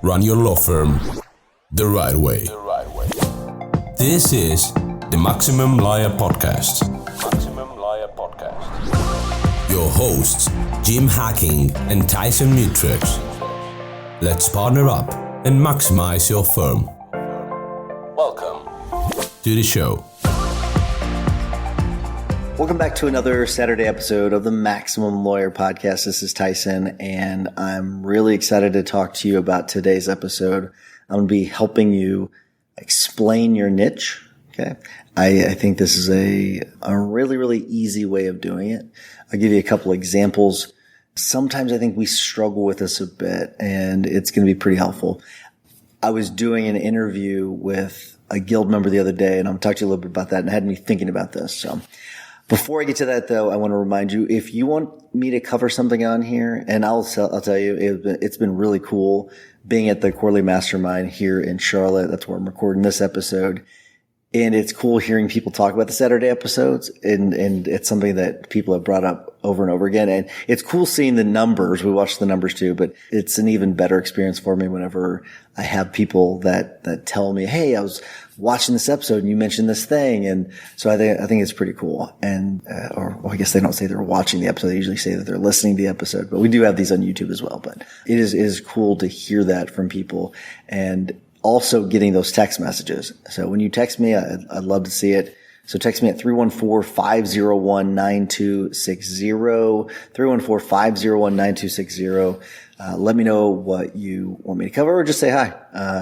Run your law firm the right way. This is the Maximum Lawyer Podcast. Your hosts, Jim Hacking and Tyson Mutrux. Let's partner up and maximize your firm. Welcome to the show. Welcome back to another Saturday episode of the Maximum Lawyer Podcast. This is Tyson, and I'm really excited to talk to you about today's episode. I'm going to be helping you explain your niche. Okay. I think this is a really, really easy way of doing it. I'll give you a couple examples. Sometimes I think we struggle with this a bit, and it's going to be pretty helpful. I was doing an interview with a guild member the other day, and I'm going to talk to you a little bit about that, and it had me thinking about this. So before I get to that, though, I want to remind you, if you want me to cover something on here, and I'll tell you, it's been really cool being at the Quarterly Mastermind here in Charlotte. That's where I'm recording this episode. And it's cool hearing people talk about the Saturday episodes, and it's something that people have brought up over and over again. And it's cool seeing the numbers. We watch the numbers too, but it's an even better experience for me whenever I have people that tell me, "Hey, I was watching this episode and you mentioned this thing." And so I think it's pretty cool. And, I guess they don't say they're watching the episode. They usually say that they're listening to the episode, but we do have these on YouTube as well. But it is cool to hear that from people, and also getting those text messages. So when you text me, I'd love to see it. So text me at 314-501-9260, 314-501-9260. Let me know what you want me to cover, or just say hi.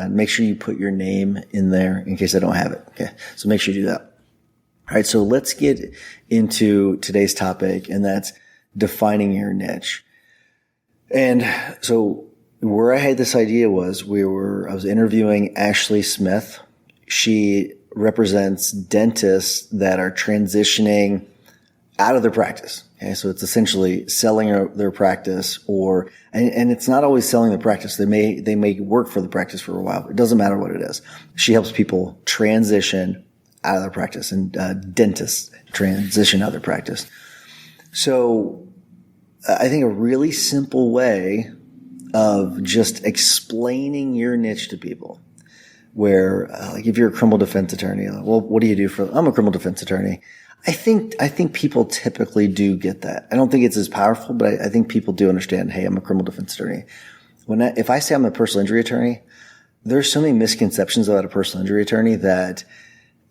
Make sure you put your name in there in case I don't have it. Okay. So make sure you do that. All right. So let's get into today's topic, and that's defining your niche. And so where I had this idea was I was interviewing Ashley Smith. She represents dentists that are transitioning out of their practice. Okay. So it's essentially selling their practice, and it's not always selling the practice. They may work for the practice for a while. It doesn't matter what it is. She helps people transition out of their practice, and dentists transition out of their practice. So I think a really simple way of just explaining your niche to people, where like if you're a criminal defense attorney, well, what do you do I'm a criminal defense attorney. I think people typically do get that. I don't think it's as powerful, but I think people do understand, hey, I'm a criminal defense attorney. If I say I'm a personal injury attorney, there's so many misconceptions about a personal injury attorney that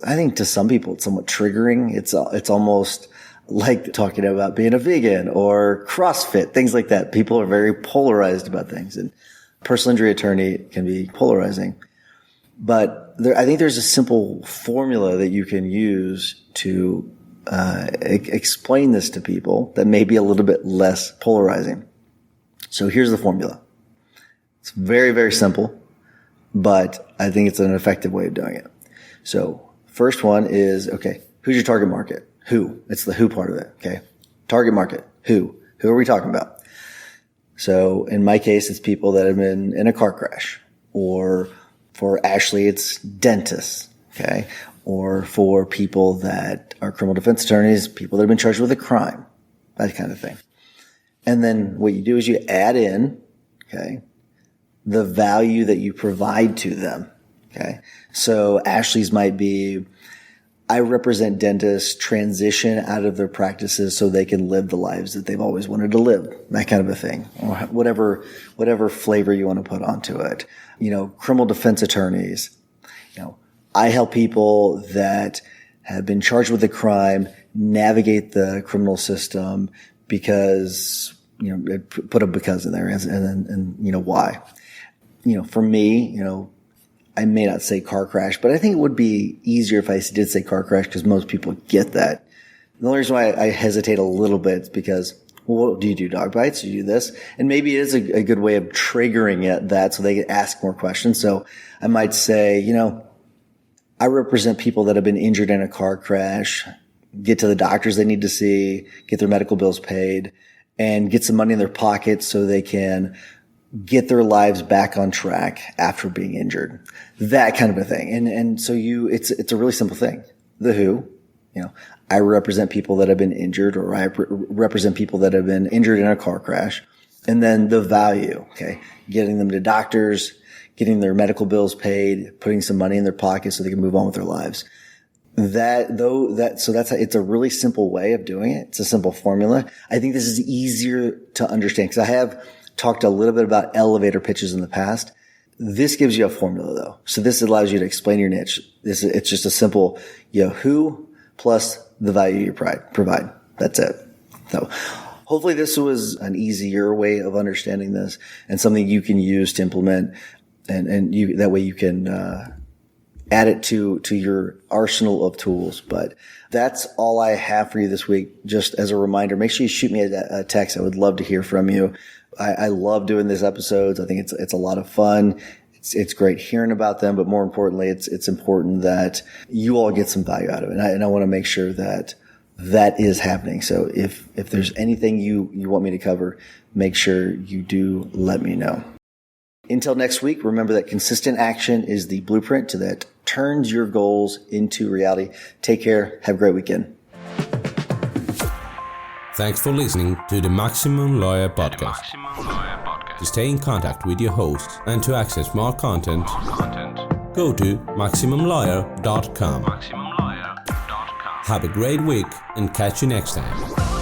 I think to some people it's somewhat triggering. It's almost like talking about being a vegan or CrossFit, things like that. People are very polarized about things, and personal injury attorney can be polarizing. But I think there's a simple formula that you can use to explain this to people that may be a little bit less polarizing. So here's the formula. It's very, very simple, but I think it's an effective way of doing it. So first one is, okay, who's your target market? Who? It's the who part of it. Okay. Target market. Who? Who are we talking about? So in my case, it's people that have been in a car crash, or for Ashley, it's dentists. Okay. Or for people that are criminal defense attorneys, people that have been charged with a crime, that kind of thing. And then what you do is you add in, okay, the value that you provide to them. Okay. So Ashley's might be, I represent dentists transition out of their practices so they can live the lives that they've always wanted to live, that kind of a thing, or whatever flavor you want to put onto it. Criminal defense attorneys, I help people that have been charged with a crime navigate the criminal system because, put a because in there and why. For me, I may not say car crash, but I think it would be easier if I did say car crash, because most people get that. The only reason why I hesitate a little bit is because, well, what do you do? Dog bites? Do you do this? And maybe it is a good way of triggering that so they can ask more questions. So I might say, I represent people that have been injured in a car crash, get to the doctors they need to see, get their medical bills paid, and get some money in their pockets so they can get their lives back on track after being injured. That kind of a thing. And so it's a really simple thing. The who, I represent people that have been injured, or I represent people that have been injured in a car crash. And then the value, okay? Getting them to doctors, getting their medical bills paid, putting some money in their pocket so they can move on with their lives. It's a really simple way of doing it. It's a simple formula. I think this is easier to understand because I have talked a little bit about elevator pitches in the past. This gives you a formula though. So this allows you to explain your niche. It's just a simple, who plus the value you provide. That's it. So hopefully this was an easier way of understanding this and something you can use to implement that way you can, add it to your arsenal of tools. But that's all I have for you this week. Just as a reminder, make sure you shoot me a text. I would love to hear from you. I love doing these episodes. I think it's a lot of fun. It's great hearing about them, but more importantly, it's important that you all get some value out of it. And I want to make sure that is happening. So if there's anything you want me to cover, make sure you do let me know. Until next week, remember that consistent action is the blueprint that turns your goals into reality. Take care. Have a great weekend. Thanks for listening to the Maximum Lawyer Podcast. To stay in contact with your host and to access more content, go to MaximumLawyer.com. Have a great week and catch you next time.